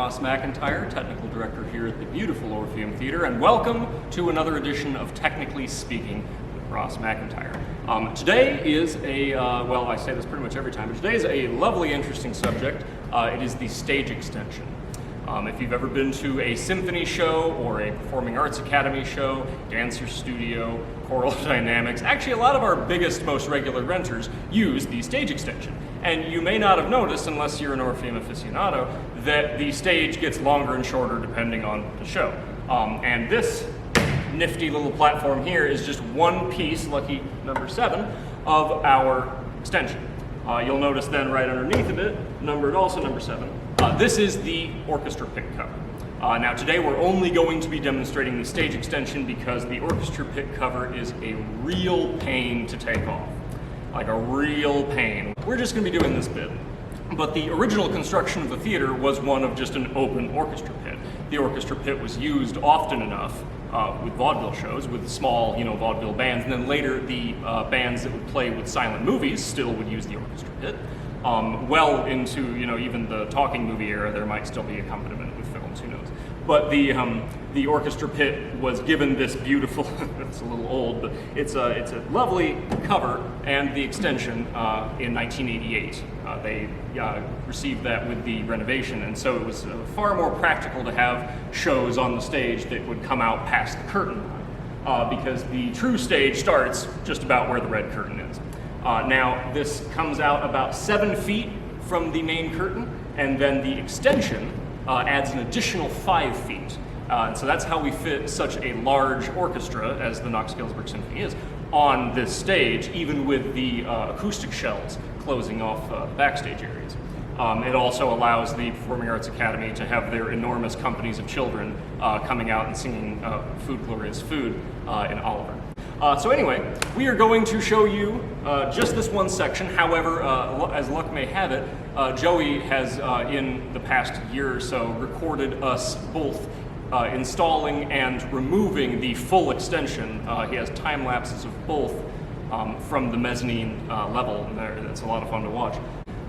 Ross McIntire, Technical Director here at the beautiful Orpheum Theatre, and welcome to another edition of Technically Speaking with Ross McIntire. Today is well, I say this pretty much every time, but today is a lovely, interesting subject. It is the stage extension. If you've ever been to a symphony show or a performing arts academy show, dancer studio, choral dynamics, actually a lot of our biggest, most regular renters use the stage extension. And you may not have noticed, unless you're an Orpheum aficionado, that the stage gets longer and shorter depending on the show. And this nifty little platform here is just one piece, lucky number 7, of our extension. You'll notice then right underneath of it, numbered also number 7, this is the orchestra pit cover. Now today we're only going to be demonstrating the stage extension because the orchestra pit cover is a real pain to take off. Like a real pain. We're just going to be doing this bit. But the original construction of the theater was one of just an open orchestra pit. The orchestra pit was used often enough with vaudeville shows, with small, vaudeville bands, and then later the bands that would play with silent movies still would use the orchestra pit. Well into, even the talking movie era, there might still be accompaniment with films, who knows. But the orchestra pit was given this beautiful, it's a little old, but it's a lovely cover and the extension in 1988. They received that with the renovation, and so it was far more practical to have shows on the stage that would come out past the curtain because the true stage starts just about where the red curtain is. Now, this comes out about 7 feet from the main curtain, and then the extension adds an additional 5 feet. And so that's how we fit such a large orchestra, as the Galesburg Symphony is, on this stage, even with the acoustic shells closing off the backstage areas. It also allows the Performing Arts Academy to have their enormous companies of children coming out and singing Food Glorious Food in Oliver. So anyway, we are going to show you just this one section. However, as luck may have it, Joey has, in the past year or so, recorded us both installing and removing the full extension. He has time lapses of both from the mezzanine level, and it's a lot of fun to watch.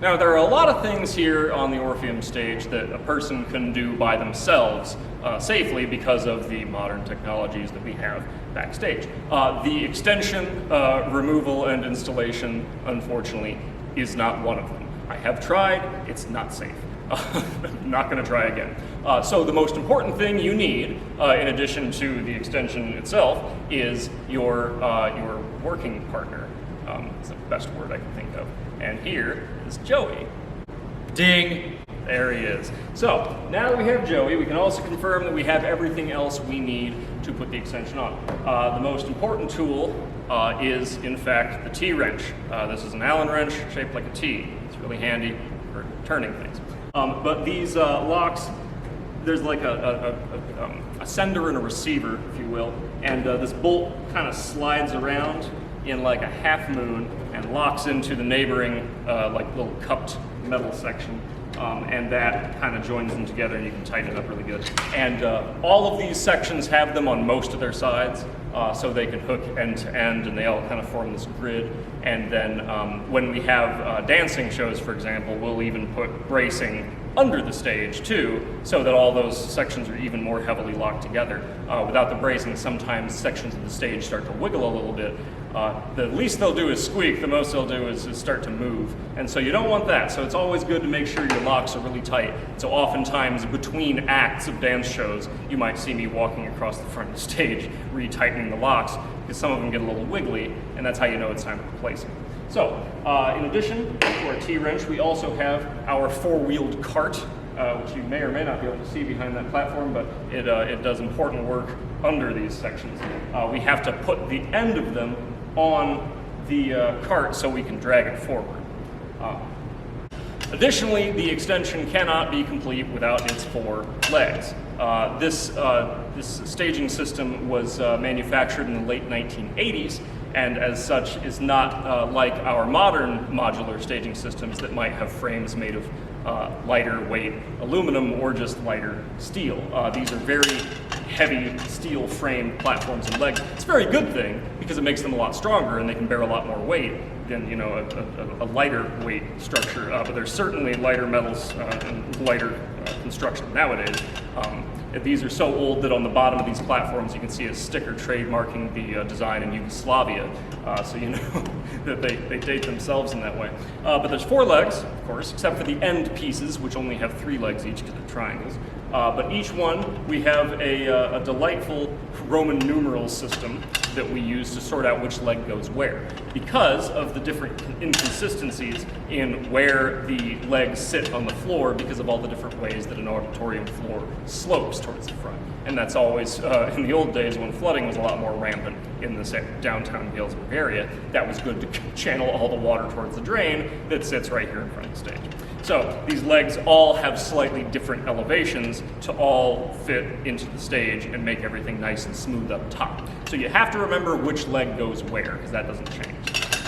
Now, there are a lot of things here on the Orpheum stage that a person can do by themselves safely because of the modern technologies that we have backstage. The extension, removal, and installation, unfortunately, is not one of them. I have tried, it's not safe. I'm not going to try again. So the most important thing you need, in addition to the extension itself, is your working partner. It's the best word I can think of. And here is Joey. Ding! There he is. So, now that we have Joey, we can also confirm that we have everything else we need to put the extension on. The most important tool is, in fact, the T-wrench. This is an Allen wrench shaped like a T. It's really handy for turning things. But these locks, there's like a sender and a receiver, if you will, and this bolt kind of slides around in like a half moon and locks into the neighboring like little cupped metal section, and that kind of joins them together and you can tighten it up really good. And all of these sections have them on most of their sides, so they can hook end to end, and they all kind of form this grid. And then when we have dancing shows, for example, we'll even put bracing under the stage too, so that all those sections are even more heavily locked together. Without the bracing, sometimes sections of the stage start to wiggle a little bit. The least they'll do is squeak, the most they'll do is start to move. And so you don't want that, so it's always good to make sure your locks are really tight. So oftentimes between acts of dance shows, you might see me walking across the front of the stage, retightening the locks, because some of them get a little wiggly, and that's how you know it's time to replace them. So, in addition to our T-wrench, we also have our 4-wheeled cart, which you may or may not be able to see behind that platform, but it does important work under these sections. We have to put the end of them on the cart so we can drag it forward. Additionally, the extension cannot be complete without its 4 legs. This staging system was manufactured in the late 1980s, and as such is not like our modern modular staging systems that might have frames made of lighter weight aluminum or just lighter steel. These are very heavy steel frame platforms and legs. It's a very good thing because it makes them a lot stronger and they can bear a lot more weight than, you know, a lighter weight structure. But there's certainly lighter metals and lighter construction nowadays. These are so old that on the bottom of these platforms you can see a sticker trademarking the design in Yugoslavia, so you know that they date themselves in that way. But there's 4 legs, of course, except for the end pieces, which only have 3 legs each because they're triangles. But each one, we have a delightful Roman numeral system that we use to sort out which leg goes where, because of the different inconsistencies in where the legs sit on the floor because of all the different ways that an auditorium floor slopes towards the front. And that's always, in the old days when flooding was a lot more rampant in the downtown Galesburg area, that was good to channel all the water towards the drain that sits right here in front of the stage. So these legs all have slightly different elevations to all fit into the stage and make everything nice and smooth up top. So you have to remember which leg goes where, because that doesn't change.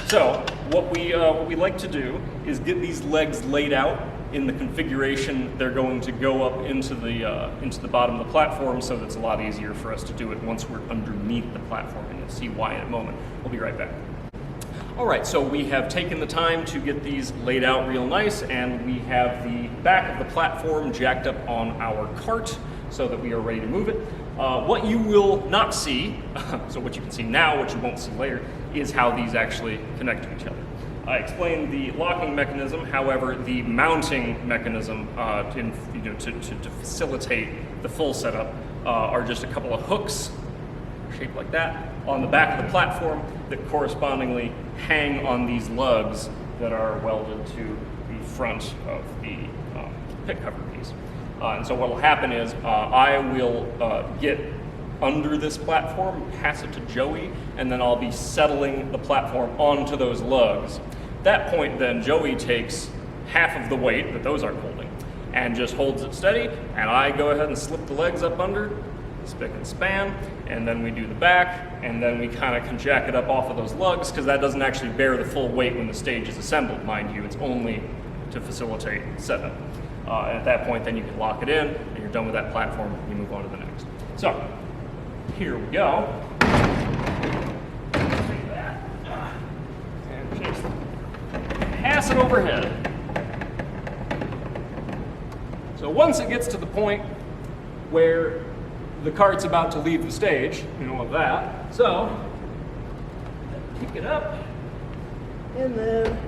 So what we like to do is get these legs laid out in the configuration they're going to go up into the bottom of the platform, so that's a lot easier for us to do it once we're underneath the platform, and you'll see why in a moment. We'll be right back. All right, so we have taken the time to get these laid out real nice, and we have the back of the platform jacked up on our cart so that we are ready to move it. What you will not see, so what you can see now, what you won't see later, is how these actually connect to each other. I explained the locking mechanism, however, the mounting mechanism to facilitate the full setup are just a couple of hooks shaped like that on the back of the platform that correspondingly hang on these lugs that are welded to the front of the pit cover piece. And so what will happen is I will get under this platform, pass it to Joey, and then I'll be settling the platform onto those lugs. At that point then, Joey takes half of the weight that those are holding and just holds it steady, and I go ahead and slip the legs up under, spick and span, and then we do the back, and then we kind of can jack it up off of those lugs, because that doesn't actually bear the full weight when the stage is assembled, mind you. It's only to facilitate setup. And at that point, then you can lock it in, and you're done with that platform, and you move on to the next. So, here we go. Take that, and just pass it overhead. So once it gets to the point where the cart's about to leave the stage, you know of that. So, pick it up, and then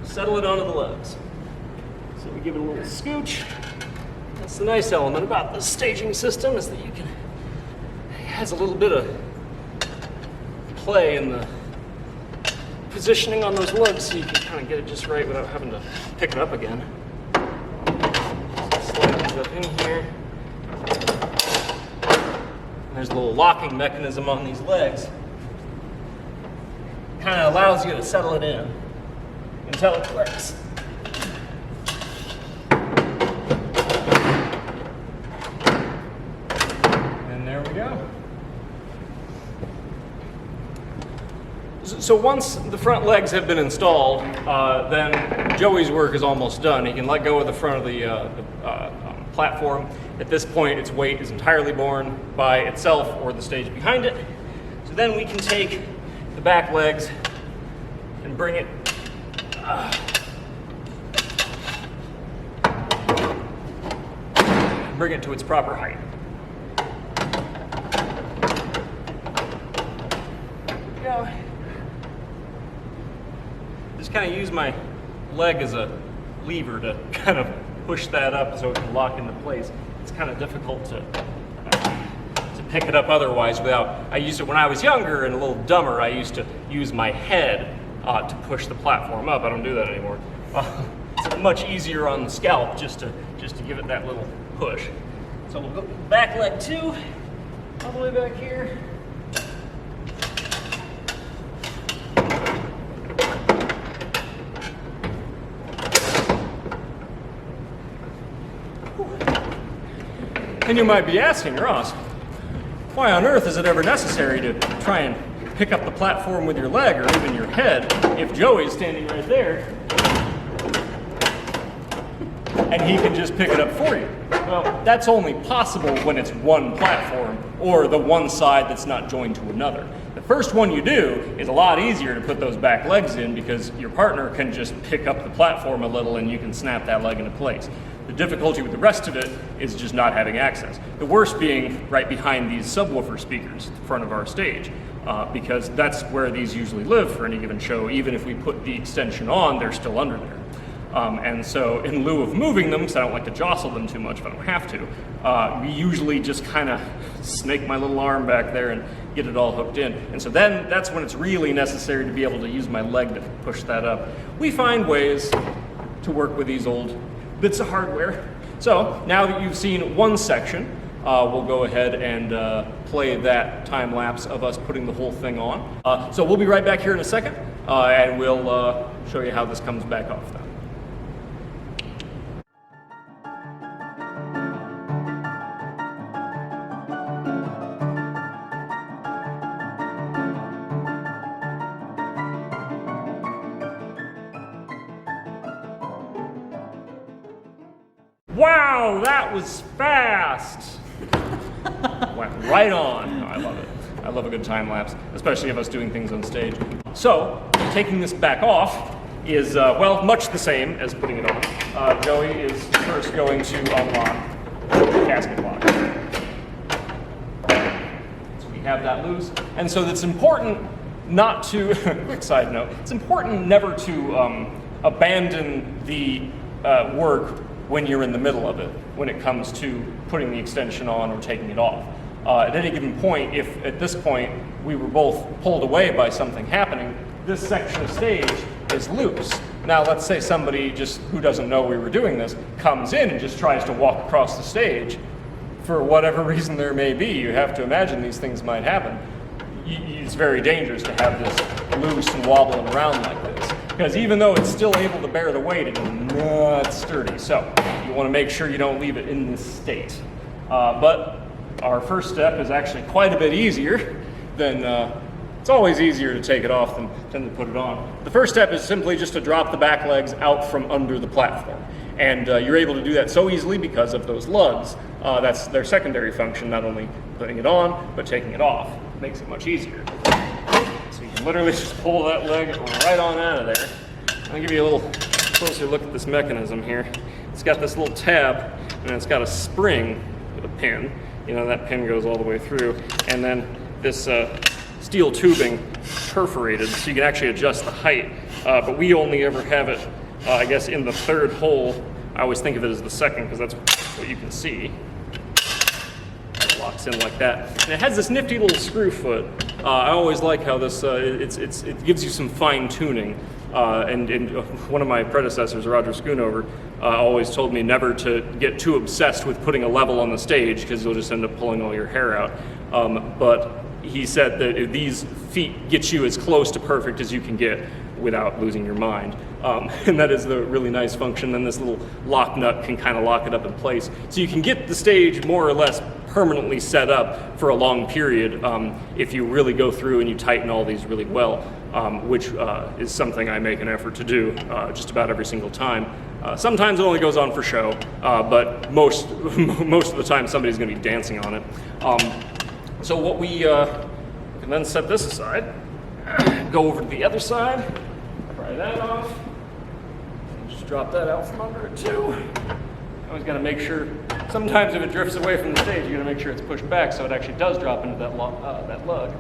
settle it onto the legs. So we give it a little scooch. That's the nice element about this staging system, is that you can, it has a little bit of play in the positioning on those lugs, so you can kind of get it just right without having to pick it up again. So slide these up in here. There's a little locking mechanism on these legs. Kind of allows you to settle it in until it works. And there we go. So once the front legs have been installed, then Joey's work is almost done. He can let go of the front of the platform. At this point, its weight is entirely borne by itself or the stage behind it. So then we can take the back legs and bring it to its proper height. There we go. Just kind of use my leg as a lever to kind of push that up so it can lock into place. It's kind of difficult to pick it up otherwise without. I used it when I was younger and a little dumber. I used to use my head to push the platform up. I don't do that anymore. It's much easier on the scalp just to give it that little push. So we'll go back leg 2, all the way back here. And you might be asking, Ross, why on earth is it ever necessary to try and pick up the platform with your leg or even your head if Joey's standing right there and he can just pick it up for you. Well, that's only possible when it's one platform or the one side that's not joined to another. The first one you do is a lot easier to put those back legs in because your partner can just pick up the platform a little and you can snap that leg into place. The difficulty with the rest of it is just not having access. The worst being right behind these subwoofer speakers in front of our stage, because that's where these usually live for any given show. Even if we put the extension on, they're still under there. And so in lieu of moving them, because I don't like to jostle them too much if I don't have to, we usually just kind of snake my little arm back there and get it all hooked in. And so then that's when it's really necessary to be able to use my leg to push that up. We find ways to work with these old bits of hardware. So now that you've seen one section, we'll go ahead and play that time lapse of us putting the whole thing on. So we'll be right back here in a second, and we'll show you how this comes back off then. Wow, that was fast! Went right on. I love it. I love a good time lapse, especially of us doing things on stage. So, taking this back off is, well, much the same as putting it on. Joey is first going to unlock the casket lock. So we have that loose. And so it's important not to, quick side note, it's important never to abandon the work when you're in the middle of it, when it comes to putting the extension on or taking it off. At any given point, if at this point we were both pulled away by something happening, this section of stage is loose. Now let's say somebody just who doesn't know we were doing this comes in and just tries to walk across the stage. For whatever reason there may be, you have to imagine these things might happen. It's very dangerous to have this loose and wobbling around like this. Because even though it's still able to bear the weight, it's not sturdy. So you want to make sure you don't leave it in this state. But our first step is actually quite a bit easier than, it's always easier to take it off than to put it on. The first step is simply just to drop the back legs out from under the platform. And you're able to do that so easily because of those lugs. That's their secondary function, not only putting it on, but taking it off. It makes it much easier. So you can literally just pull that leg right on out of there. I'll give you a little closer look at this mechanism here. It's got this little tab, and it's got a spring with a pin. You know, that pin goes all the way through. And then this steel tubing perforated, so you can actually adjust the height. But we only ever have it, I guess, in the third hole. I always think of it as the second, because that's what you can see. It locks in like that. And it has this nifty little screw foot. I always like how this, it gives you some fine tuning. And one of my predecessors, Roger Schoonover, always told me never to get too obsessed with putting a level on the stage because you'll just end up pulling all your hair out. But he said that these feet get you as close to perfect as you can get without losing your mind. And that is the really nice function. Then this little lock nut can kind of lock it up in place. So you can get the stage more or less permanently set up for a long period if you really go through and you tighten all these really well, which is something I make an effort to do just about every single time. Sometimes it only goes on for show, but most of the time somebody's going to be dancing on it. So what we can then set this aside, go over to the other side, pry that off, and just drop that out from under it too. Always got to make sure, sometimes if it drifts away from the stage, you got to make sure it's pushed back so it actually does drop into that lug.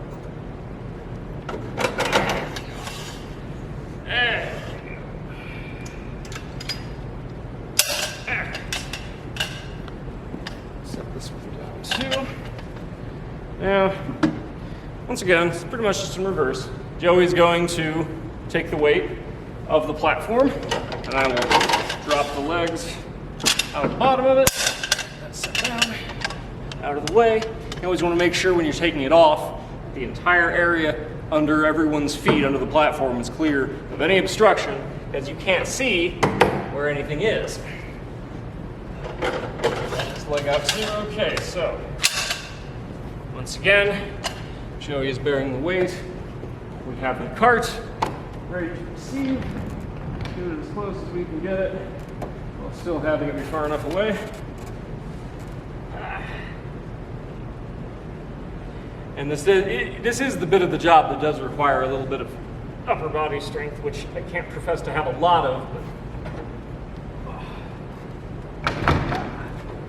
Set this one down too. Now, once again, it's pretty much just in reverse. Joey's going to take the weight of the platform, and I will drop the legs out of the bottom of it. That's set down, out of the way. You always want to make sure when you're taking it off, the entire area under everyone's feet, under the platform, is clear of any obstruction, as you can't see where anything is. This leg out too. Okay, so once again, Joey is bearing the weight. We have the cart ready to receive. Do it as close as we can get it. while still having it be far enough away. And this is the bit of the job that does require a little bit of upper body strength, which I can't profess to have a lot of,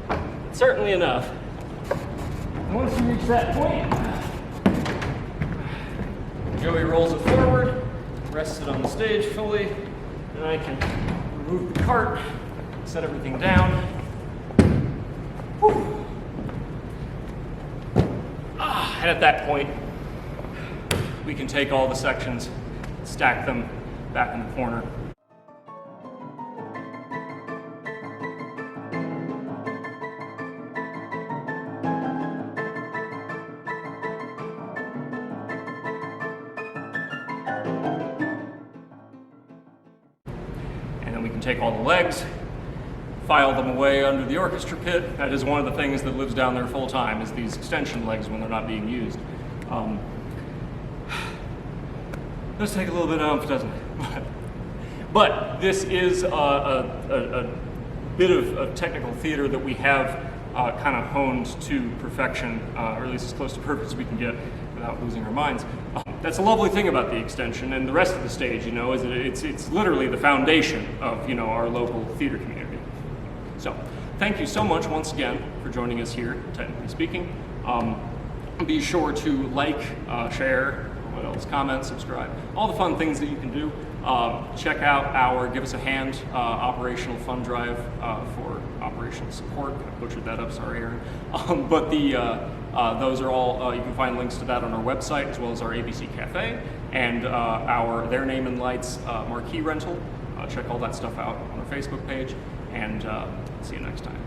but certainly enough. And once you reach that point, Joey rolls it forward, rests it on the stage fully, and I can remove the cart, set everything down. Whew. And at that point, we can take all the sections, stack them back in the corner. And then we can take all the legs, file them away under the orchestra pit. That is one of the things that lives down there full time, is these extension legs when they're not being used. Does take a little bit of oomph, doesn't it? But this is a bit of technical theater that we have kind of honed to perfection, or at least as close to perfect as we can get without losing our minds. That's a lovely thing about the extension and the rest of the stage, you know, is that it's literally the foundation of, you know, our local theater community. So, thank you so much once again for joining us here, Technically Speaking. Be sure to like, share, what else, comment, subscribe, all the fun things that you can do. Check out our Give Us a Hand operational fund drive for operational support. I butchered that up, sorry, Aaron. But those are all, you can find links to that on our website, as well as our ABC Cafe and our Their Name and Lights marquee rental. Check all that stuff out on our Facebook page, and see you next time.